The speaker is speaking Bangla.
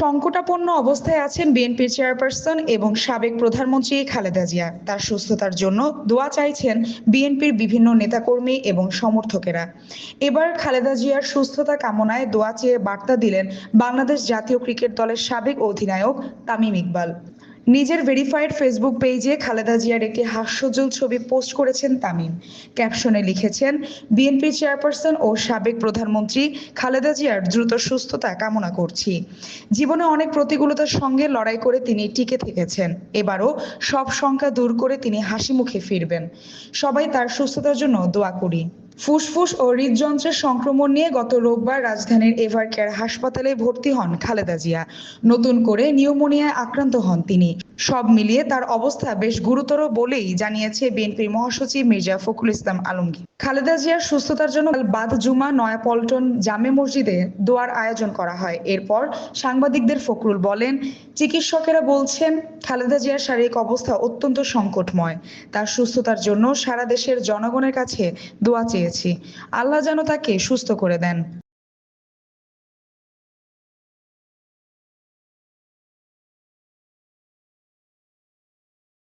সংকটাপন্ন অবস্থায় আছেন বিএনপির চেয়ারপারসন এবং সাবেক প্রধানমন্ত্রী খালেদা জিয়া। তার সুস্থতার জন্য দোয়া চাইছেন বিএনপির বিভিন্ন নেতাকর্মী এবং সমর্থকেরা। এবার খালেদা জিয়ার সুস্থতা কামনায় দোয়া চেয়ে বার্তা দিলেন বাংলাদেশ জাতীয় ক্রিকেট দলের সাবেক অধিনায়ক তামিম ইকবাল। নিজের ভেরিফাইড ফেসবুক পেজে খালেদা জিয়ার একটি হাস্যোজ্জ্বল ছবি পোস্ট করেছেন তামিম। ক্যাপশনে লিখেছেন, বিএনপি চেয়ারপারসন ও সাবেক প্রধানমন্ত্রী খালেদা জিয়ার দ্রুত সুস্থতা কামনা করছি। জীবনে অনেক প্রতিকূলতার সঙ্গে লড়াই করে তিনি টিকে থেকেছেন। এবারও সব শঙ্কা দূর করে তিনি হাসি মুখে ফিরবেন। সবাই তার সুস্থতার জন্য দোয়া করি। ফুসফুস ও হৃদযন্ত্রের সংক্রমণ নিয়ে গত রোববার রাজধানীর এভারকেয়ার হাসপাতালে ভর্তি হন খালেদা জিয়া। নতুন করে নিউমোনিয়ায় আক্রান্ত হন তিনি। সব মিলিয়ে তার অবস্থা বেশ গুরুতর বলেই জানিয়েছে বিএনপির মহাসচিব মির্জা ফখরুল ইসলাম আলমগীর। খালেদা জিয়ার সুস্থতার জন্য বাদ জুমা নয়াপল্টন জামে মসজিদে দোয়ার আয়োজন করা হয়। এরপর সাংবাদিকদের ফখরুল বলেন, চিকিৎসকেরা বলছেন খালেদা জিয়ার শারীরিক অবস্থা অত্যন্ত সংকটময়। তার সুস্থতার জন্য সারা দেশের জনগণের কাছে দোয়া চেয়েছি। আল্লাহ যেন তাকে সুস্থ করে দেন।